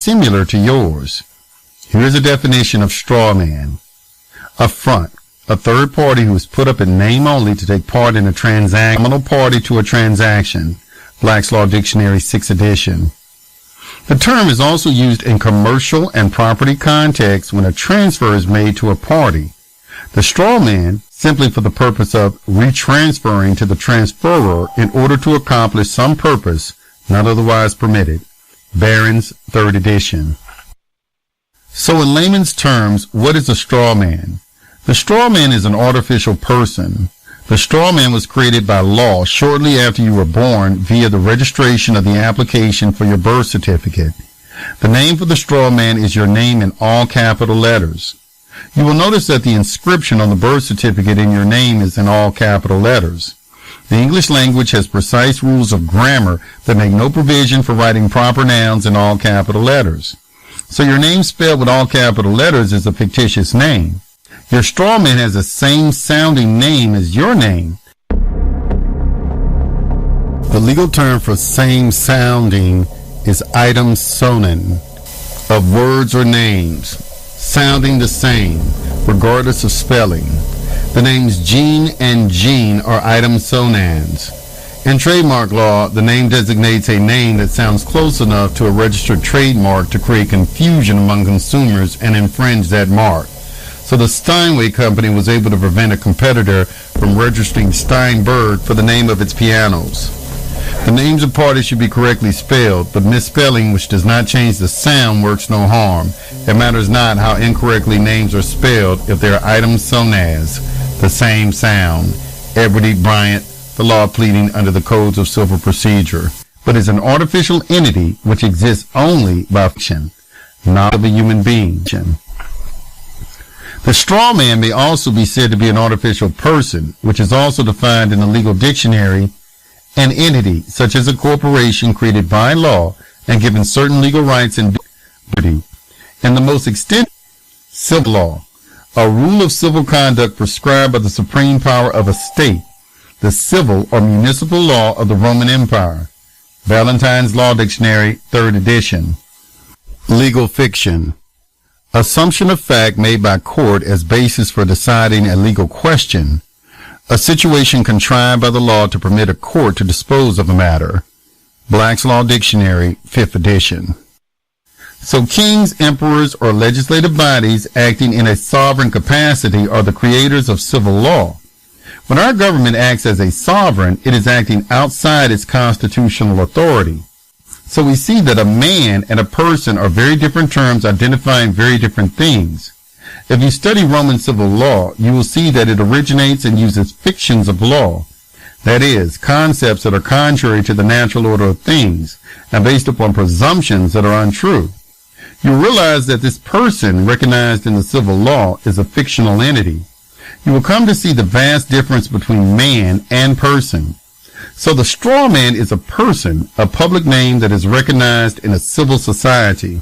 similar to yours. Here's a definition of straw man. A front, a third party who is put up in name only to take part in a transaction, nominal party to a transaction. Black's Law Dictionary, 6th edition. The term is also used in commercial and property contexts when a transfer is made to a party. The straw man, simply for the purpose of retransferring to the transferor in order to accomplish some purpose not otherwise permitted. Barron's, 3rd edition. So in layman's terms, what is a straw man? The straw man is an artificial person. The straw man was created by law shortly after you were born via the registration of the application for your birth certificate. The name for the straw man is your name in all capital letters. You will notice that the inscription on the birth certificate in your name is in all capital letters. The English language has precise rules of grammar that make no provision for writing proper nouns in all capital letters. So your name spelled with all capital letters is a fictitious name. Your straw man has the same sounding name as your name. The legal term for same sounding is item sonen, of words or names, sounding the same, regardless of spelling. The names Jean and Jean are item sonans. In trademark law, the name designates a name that sounds close enough to a registered trademark to create confusion among consumers and infringe that mark. So the Steinway Company was able to prevent a competitor from registering Steinberg for the name of its pianos. The names of parties should be correctly spelled, but misspelling which does not change the sound works no harm. It matters not how incorrectly names are spelled if they are items sonas, the same sound. Edward E. Bryant, The Law of Pleading under the Codes of Civil Procedure, but is an artificial entity which exists only by fiction, not of a human being. The straw man may also be said to be an artificial person, which is also defined in the legal dictionary, an entity such as a corporation created by law and given certain legal rights and duty. In the most extensive civil law, a rule of civil conduct prescribed by the supreme power of a state, the civil or municipal law of the Roman Empire. Valentine's Law Dictionary, 3rd edition. Legal fiction. Assumption of fact made by court as basis for deciding a legal question. A situation contrived by the law to permit a court to dispose of a matter. Black's Law Dictionary, 5th edition. So kings, emperors, or legislative bodies acting in a sovereign capacity are the creators of civil law. When our government acts as a sovereign, it is acting outside its constitutional authority. So we see that a man and a person are very different terms identifying very different things. If you study Roman civil law, you will see that it originates and uses fictions of law. That is, concepts that are contrary to the natural order of things and based upon presumptions that are untrue. You realize that this person recognized in the civil law is a fictional entity. You will come to see the vast difference between man and person. So the straw man is a person, a public name that is recognized in a civil society.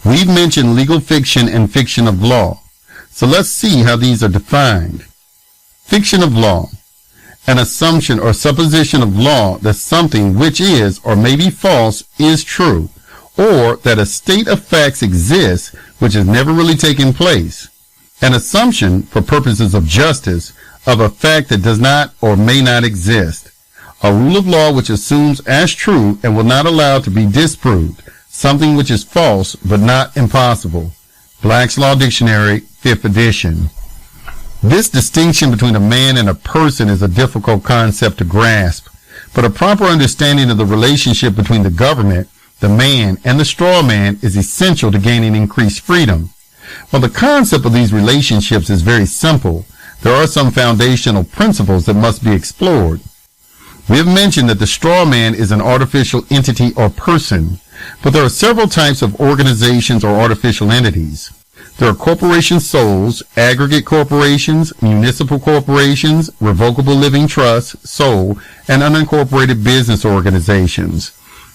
We've mentioned legal fiction and fiction of law. So let's see how these are defined. Fiction of law. An assumption or supposition of law that something which is or may be false is true, or that a state of facts exists which has never really taken place. An assumption, for purposes of justice, of a fact that does not or may not exist. A rule of law which assumes as true and will not allow to be disproved. Something which is false but not impossible. Black's Law Dictionary, 5th edition. This distinction between a man and a person is a difficult concept to grasp, but a proper understanding of the relationship between the government, the man, and the straw man is essential to gaining increased freedom. While the concept of these relationships is very simple, there are some foundational principles that must be explored. We have mentioned that the straw man is an artificial entity or person, but there are several types of organizations or artificial entities. There are corporation souls, aggregate corporations, municipal corporations, revocable living trusts, SOL, and unincorporated business organizations.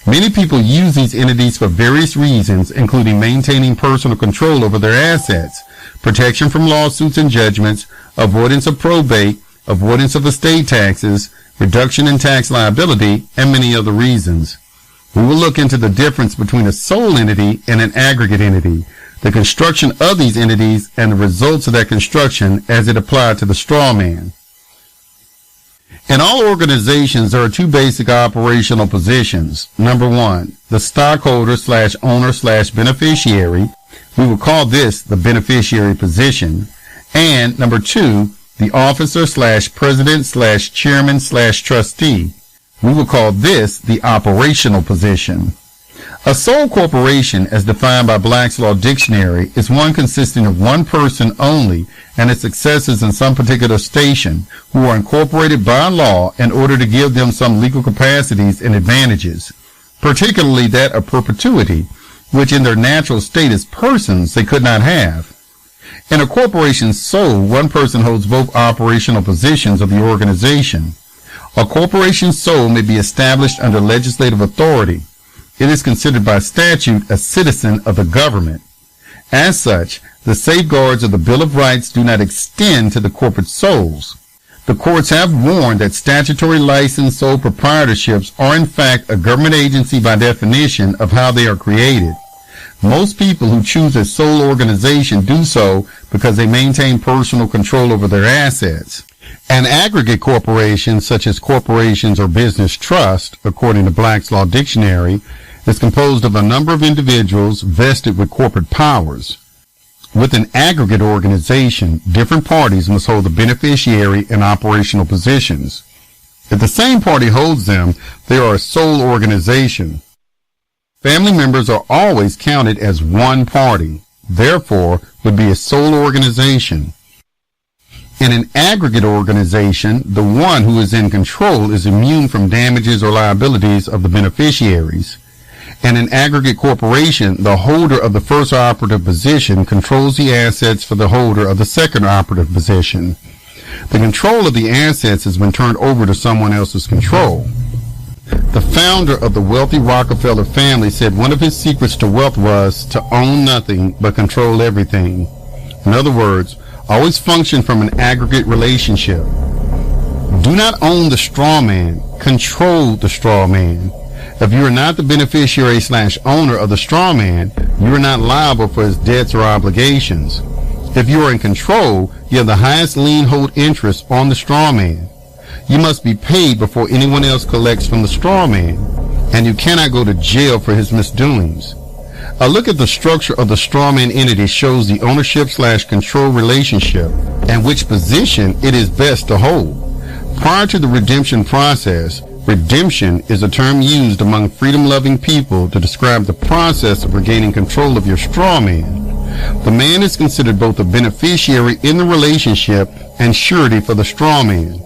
Many people use these entities for various reasons, including maintaining personal control over their assets, protection from lawsuits and judgments, avoidance of probate, avoidance of estate taxes, reduction in tax liability, and many other reasons. We will look into the difference between a sole entity and an aggregate entity, the construction of these entities, and the results of that construction as it applied to the straw man. In all organizations, there are two basic operational positions. Number one, the stockholder/owner/beneficiary. We will call this the beneficiary position. And number two, the officer/president/chairman/trustee. We will call this the operational position. A sole corporation, as defined by Black's Law Dictionary, is one consisting of one person only and its successors in some particular station, who are incorporated by law in order to give them some legal capacities and advantages, particularly that of perpetuity, which in their natural state as persons they could not have. In a corporation's sole, one person holds both operational positions of the organization. A corporation's sole may be established under legislative authority. It is considered by statute a citizen of the government. As such, the safeguards of the Bill of Rights do not extend to the corporate souls. The courts have warned that statutory licensed sole proprietorships are in fact a government agency by definition of how they are created. Most people who choose a sole organization do so because they maintain personal control over their assets. An aggregate corporation, such as corporations or business trust, according to Black's Law Dictionary, is composed of a number of individuals vested with corporate powers. With an aggregate organization, different parties must hold the beneficiary and operational positions. If the same party holds them, they are a sole organization. Family members are always counted as one party, therefore would be a sole organization. In an aggregate organization, the one who is in control is immune from damages or liabilities of the beneficiaries. In an aggregate corporation, the holder of the first operative position controls the assets for the holder of the second operative position. The control of the assets has been turned over to someone else's control. The founder of the wealthy Rockefeller family said one of his secrets to wealth was to own nothing but control everything. In other words, always function from an aggregate relationship. Do not own the straw man, control the straw man. If you are not the beneficiary/owner of the straw man, you are not liable for his debts or obligations. If you are in control, you have the highest lien hold interest on the straw man. You must be paid before anyone else collects from the straw man, and you cannot go to jail for his misdoings. A look at the structure of the straw man entity shows the ownership/control relationship and which position it is best to hold. Prior to the redemption process, redemption is a term used among freedom-loving people to describe the process of regaining control of your straw man. The man is considered both a beneficiary in the relationship and surety for the straw man.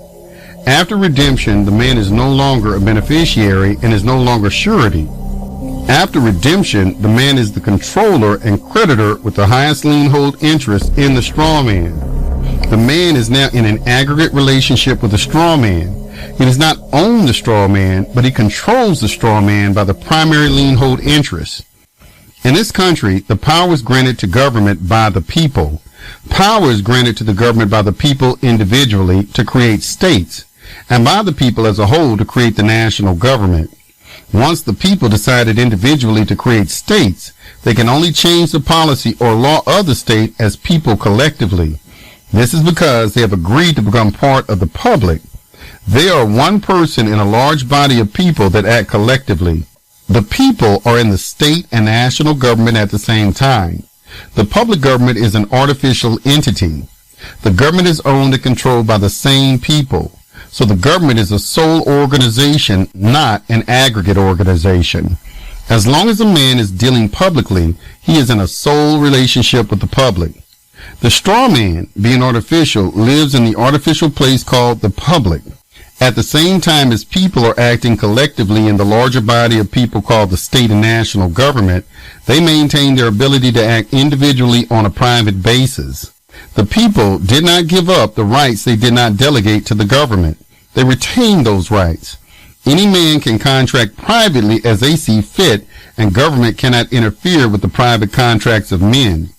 After redemption, the man is no longer a beneficiary and is no longer surety. After redemption, the man is the controller and creditor with the highest lien hold interest in the straw man. The man is now in an aggregate relationship with the straw man. He does not own the straw man, but he controls the straw man by the primary lien hold interest. In this country, the power is granted to government by the people. Power is granted to the government by the people individually to create states, and by the people as a whole to create the national government. Once the people decided individually to create states, they can only change the policy or law of the state as people collectively. This is because they have agreed to become part of the public. They are one person in a large body of people that act collectively. The people are in the state and national government at the same time. The public government is an artificial entity. The government is owned and controlled by the same people. So the government is a sole organization, not an aggregate organization. As long as a man is dealing publicly, he is in a sole relationship with the public. The straw man, being artificial, lives in the artificial place called the public. At the same time as people are acting collectively in the larger body of people called the state and national government, they maintain their ability to act individually on a private basis. The people did not give up the rights they did not delegate to the government. They retained those rights. Any man can contract privately as they see fit, and government cannot interfere with the private contracts of men.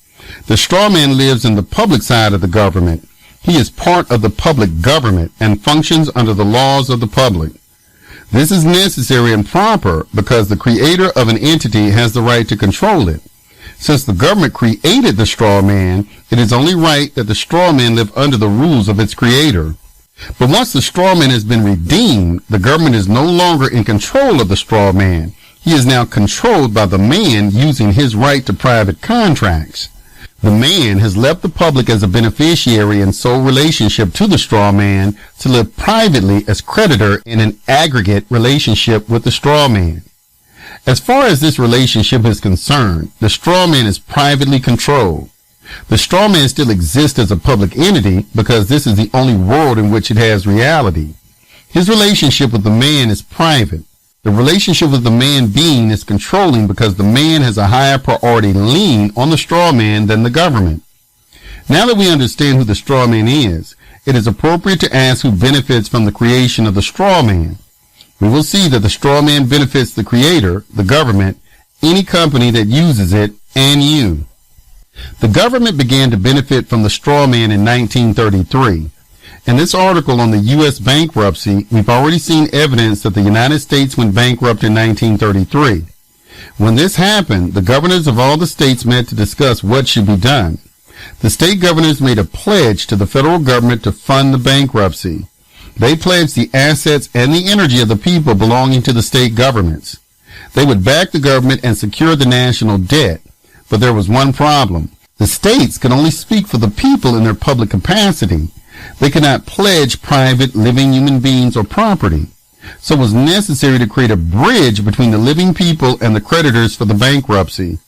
The straw man lives in the public side of the government. He is part of the public government and functions under the laws of the public. This is necessary and proper because the creator of an entity has the right to control it. Since the government created the straw man, it is only right that the straw man live under the rules of its creator. But once the straw man has been redeemed, the government is no longer in control of the straw man. He is now controlled by the man using his right to private contracts. The man has left the public as a beneficiary and sole relationship to the straw man to live privately as creditor in an aggregate relationship with the straw man. As far as this relationship is concerned, the straw man is privately controlled. The straw man still exists as a public entity because this is the only world in which it has reality. His relationship with the man is private. The relationship with the man being is controlling because the man has a higher priority lien on the straw man than the government. Now that we understand who the straw man is, it is appropriate to ask who benefits from the creation of the straw man. We will see that the straw man benefits the creator, the government, any company that uses it, and you. The government began to benefit from the straw man in 1933. In this article on the U.S. bankruptcy, we've already seen evidence that the United States went bankrupt in 1933. When this happened, the governors of all the states met to discuss what should be done. The state governors made a pledge to the federal government to fund the bankruptcy. They pledged the assets and the energy of the people belonging to the state governments. They would back the government and secure the national debt. But there was one problem. The states could only speak for the people in their public capacity. They could not pledge private living human beings or property. So it was necessary to create a bridge between the living people and the creditors for the bankruptcy.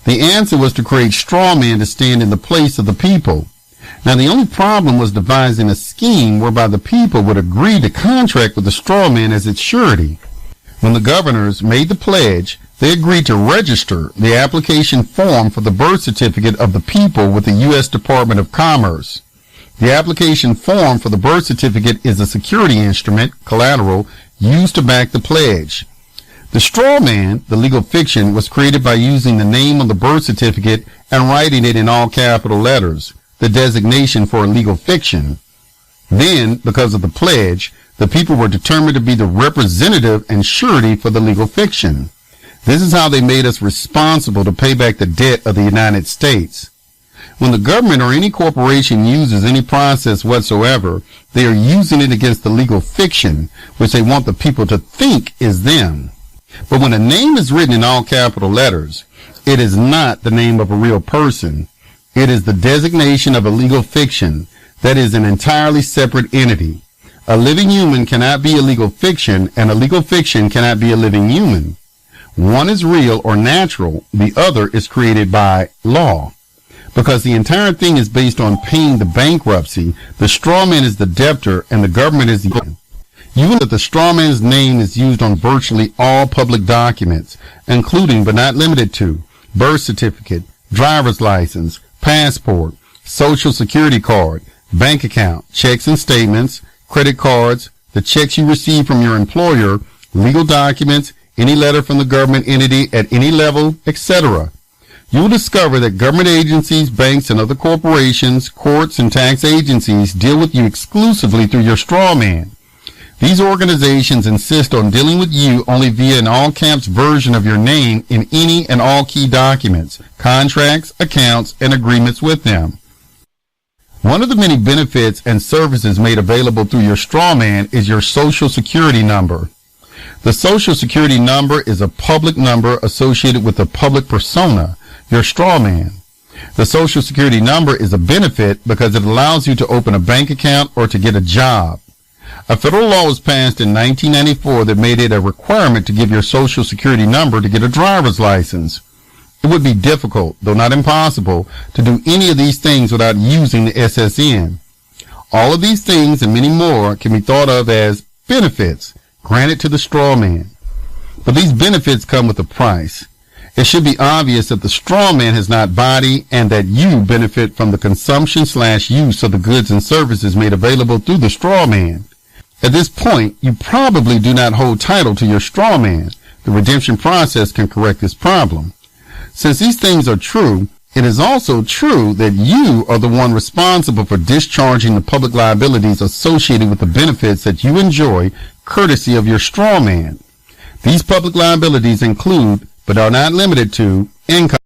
The answer was to create straw men to stand in the place of the people. Now the only problem was devising a scheme whereby the people would agree to contract with the straw man as its surety. When the governors made the pledge, they agreed to register the application form for the birth certificate of the people with the U.S. Department of Commerce. The application form for the birth certificate is a security instrument, collateral, used to back the pledge. The straw man, the legal fiction, was created by using the name on the birth certificate and writing it in all capital letters, the designation for a legal fiction. Then, because of the pledge, the people were determined to be the representative and surety for the legal fiction. This is how they made us responsible to pay back the debt of the United States. When the government or any corporation uses any process whatsoever, they are using it against the legal fiction, which they want the people to think is them. But when a name is written in all capital letters, it is not the name of a real person. It is the designation of a legal fiction that is an entirely separate entity. A living human cannot be a legal fiction, and a legal fiction cannot be a living human. One is real or natural, the other is created by law. Because the entire thing is based on paying the bankruptcy, the straw man is the debtor and the government is the You know that the straw man's name is used on virtually all public documents, including but not limited to birth certificate, driver's license, passport, social security card, bank account, checks and statements, credit cards, the checks you receive from your employer, legal documents, any letter from the government entity at any level, etc. You will discover that government agencies, banks, and other corporations, courts, and tax agencies deal with you exclusively through your straw man. These organizations insist on dealing with you only via an all-caps version of your name in any and all key documents, contracts, accounts, and agreements with them. One of the many benefits and services made available through your straw man is your Social Security number. The Social Security number is a public number associated with a public persona, your straw man. The Social Security number is a benefit because it allows you to open a bank account or to get a job. A federal law was passed in 1994 that made it a requirement to give your Social Security number to get a driver's license. It would be difficult, though not impossible, to do any of these things without using the SSN. All of these things and many more can be thought of as benefits granted to the straw man. But these benefits come with a price. It should be obvious that the straw man has not body and that you benefit from the consumption/use of the goods and services made available through the straw man. At this point, you probably do not hold title to your straw man. The redemption process can correct this problem. Since these things are true, It is also true that you are the one responsible for discharging the public liabilities associated with the benefits that you enjoy courtesy of your straw man. These public liabilities include, but are not limited to, income